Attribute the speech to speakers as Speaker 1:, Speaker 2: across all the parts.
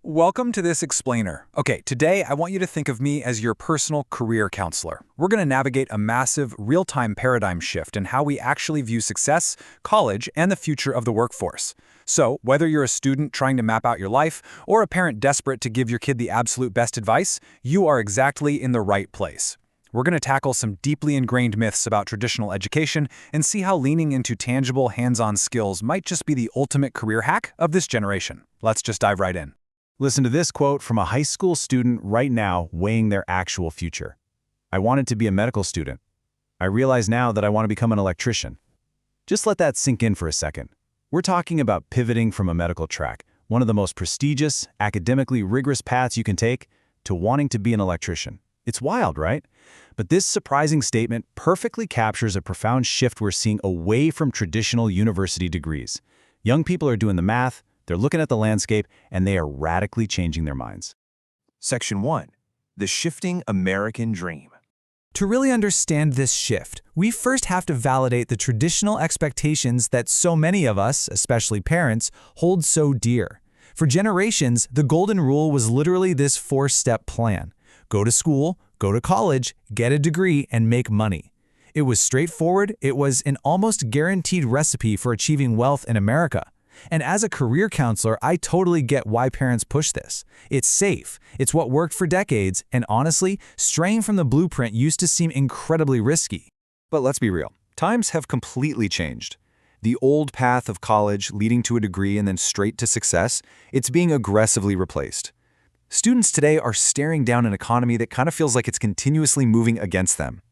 Speaker 1: Welcome to this explainer. Okay, today I want you to think of me as your personal career counselor. We're going to navigate a massive, real-time paradigm shift in how we actually view success, college, and the future of the workforce. So, whether you're a student trying to map out your life or a parent desperate to give your kid the absolute best advice, you are exactly in the right place. We're going to tackle some deeply ingrained myths about traditional education and see how leaning into tangible, hands-on skills might just be the ultimate career hack of this generation. Let's just dive right in.
Speaker 2: Listen to this quote from a high school student right now weighing their actual future. "I wanted to be a medical student. I realize now that I want to become an electrician." Just let that sink in for a second. We're talking about pivoting from a medical track, one of the most prestigious, academically rigorous paths you can take, to wanting to be an electrician. It's wild, right? But this surprising statement perfectly captures a profound shift we're seeing away from traditional university degrees. Young people are doing the math, they're looking at the landscape, and they are radically changing their minds.
Speaker 3: Section 1. The Shifting American Dream.
Speaker 4: To really understand this shift, we first have to validate the traditional expectations that so many of us, especially parents, hold so dear. For generations, the golden rule was literally this four-step plan. Go to school, go to college, get a degree, and make money. It was straightforward. It was an almost guaranteed recipe for achieving wealth in America. And as a career counselor, I totally get why parents push this. It's safe, it's what worked for decades, and honestly, straying from the blueprint used to seem incredibly risky.
Speaker 1: But let's be real. Times have completely changed. The old path of college leading to a degree and then straight to success, it's being aggressively replaced. Students today are staring down an economy that kind of feels like it's continuously moving against them.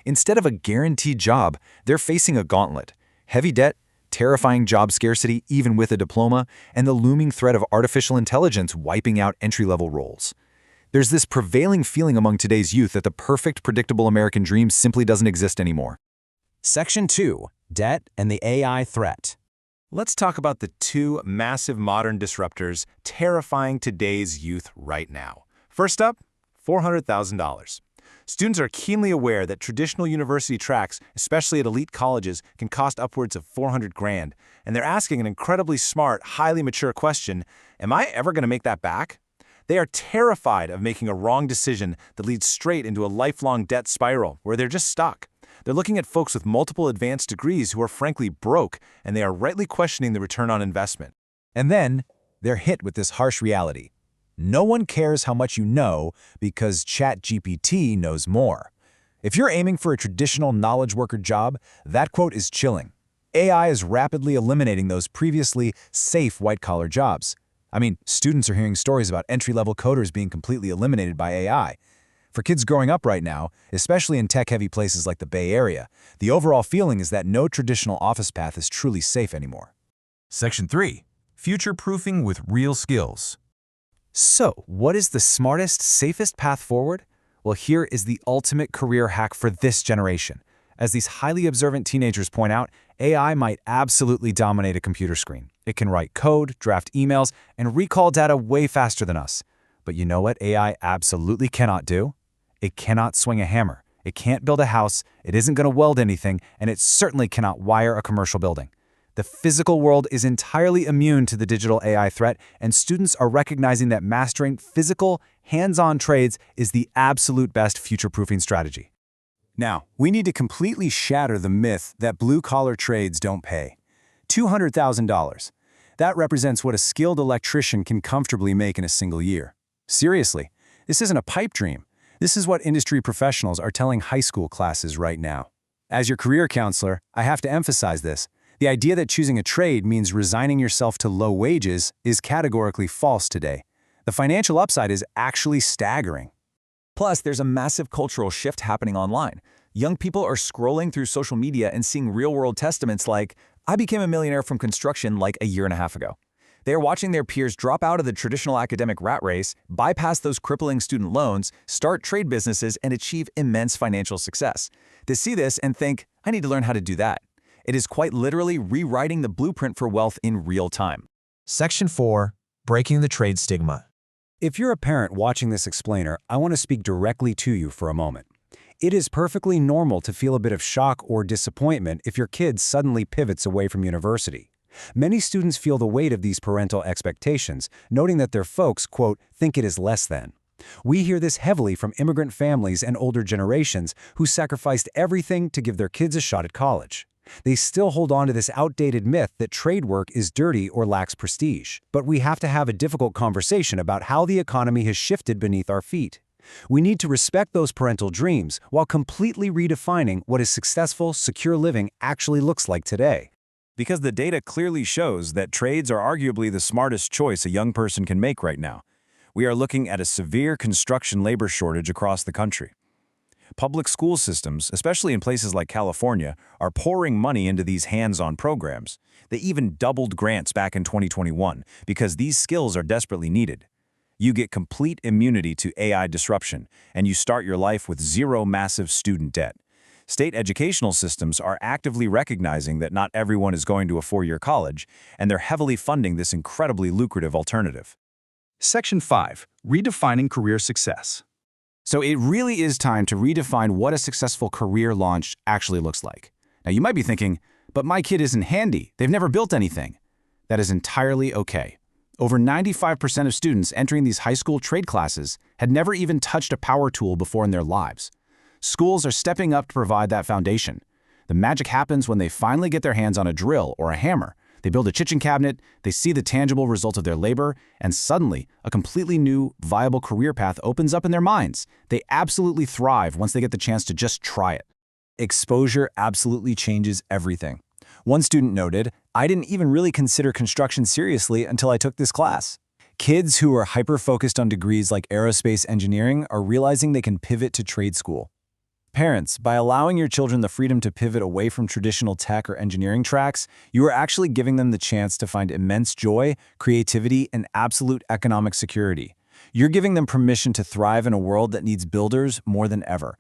Speaker 1: Instead of a guaranteed job, they're facing a gauntlet: heavy debt, terrifying job scarcity even with a diploma, and the looming threat of artificial intelligence wiping out entry-level roles. There's this prevailing feeling among today's youth that the perfect, predictable American dream simply doesn't exist anymore.
Speaker 2: Section 2. Debt and the AI Threat.
Speaker 3: Let's talk about the two massive modern disruptors terrifying today's youth right now. First up, $400,000. Students are keenly aware that traditional university tracks, especially at elite colleges, can cost upwards of $400,000, and they're asking an incredibly smart, highly mature question: am I ever going to make that back? They are terrified of making a wrong decision that leads straight into a lifelong debt spiral where they're just stuck. They're looking at folks with multiple advanced degrees who are frankly broke, and they are rightly questioning the return on investment.
Speaker 2: And then they're hit with this harsh reality. No one cares how much you know because ChatGPT knows more. If you're aiming for a traditional knowledge worker job, that quote is chilling. AI is rapidly eliminating those previously safe white-collar jobs. I mean, students are hearing stories about entry-level coders being completely eliminated by AI. For kids growing up right now, especially in tech-heavy places like the Bay Area, the overall feeling is that no traditional office path is truly safe anymore.
Speaker 5: Section 3. Future-proofing with real skills.
Speaker 2: So, what is the smartest, safest path forward? Well, here is the ultimate career hack for this generation. As these highly observant teenagers point out, AI might absolutely dominate a computer screen. It can write code, draft emails, and recall data way faster than us. But you know what AI absolutely cannot do? It cannot swing a hammer. It can't build a house, it isn't going to weld anything, and it certainly cannot wire a commercial building. The physical world is entirely immune to the digital AI threat, and students are recognizing that mastering physical, hands-on trades is the absolute best future-proofing strategy. Now, we need to completely shatter the myth that blue-collar trades don't pay. $200,000. That represents what a skilled electrician can comfortably make in a single year. Seriously, this isn't a pipe dream. This is what industry professionals are telling high school classes right now. As your career counselor, I have to emphasize this. The idea that choosing a trade means resigning yourself to low wages is categorically false today. The financial upside is actually staggering.
Speaker 6: Plus, there's a massive cultural shift happening online. Young people are scrolling through social media and seeing real-world testaments like, "I became a millionaire from construction like a year and a half ago." They are watching their peers drop out of the traditional academic rat race, bypass those crippling student loans, start trade businesses, and achieve immense financial success. They see this and think, "I need to learn how to do that." It is quite literally rewriting the blueprint for wealth in real time.
Speaker 5: Section 4. Breaking the trade stigma.
Speaker 2: If you're a parent watching this explainer, I want to speak directly to you for a moment. It is perfectly normal to feel a bit of shock or disappointment if your kid suddenly pivots away from university. Many students feel the weight of these parental expectations, noting that their folks, quote, think it is less than. We hear this heavily from immigrant families and older generations who sacrificed everything to give their kids a shot at college. They still hold on to this outdated myth that trade work is dirty or lacks prestige. But we have to have a difficult conversation about how the economy has shifted beneath our feet. We need to respect those parental dreams while completely redefining what a successful, secure living actually looks like today.
Speaker 6: Because the data clearly shows that trades are arguably the smartest choice a young person can make right now. We are looking at a severe construction labor shortage across the country. Public school systems, especially in places like California, are pouring money into these hands-on programs. They even doubled grants back in 2021 because these skills are desperately needed. You get complete immunity to AI disruption, and you start your life with zero massive student debt. State educational systems are actively recognizing that not everyone is going to a four-year college, and they're heavily funding this incredibly lucrative alternative.
Speaker 1: Section 5. Redefining career success.
Speaker 2: So it really is time to redefine what a successful career launch actually looks like. Now you might be thinking, but my kid isn't handy. They've never built anything. That is entirely okay. Over 95% of students entering these high school trade classes had never even touched a power tool before in their lives. Schools are stepping up to provide that foundation. The magic happens when they finally get their hands on a drill or a hammer. They build a kitchen cabinet, they see the tangible result of their labor, and suddenly, a completely new, viable career path opens up in their minds. They absolutely thrive once they get the chance to just try it. Exposure absolutely changes everything. One student noted, "I didn't even really consider construction seriously until I took this class." Kids who are hyper-focused on degrees like aerospace engineering are realizing they can pivot to trade school. Parents, by allowing your children the freedom to pivot away from traditional tech or engineering tracks, you are actually giving them the chance to find immense joy, creativity, and absolute economic security. You're giving them permission to thrive in a world that needs builders more than ever.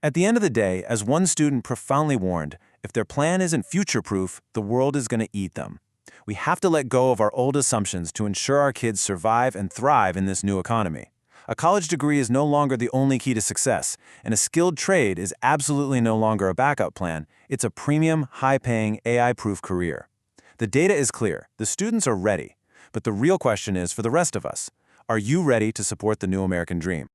Speaker 3: At the end of the day, as one student profoundly warned, if their plan isn't future-proof, the world is going to eat them. We have to let go of our old assumptions to ensure our kids survive and thrive in this new economy. A college degree is no longer the only key to success, and a skilled trade is absolutely no longer a backup plan. It's a premium, high-paying, AI-proof career. The data is clear. The students are ready. But the real question is for the rest of us. Are you ready to support the new American dream?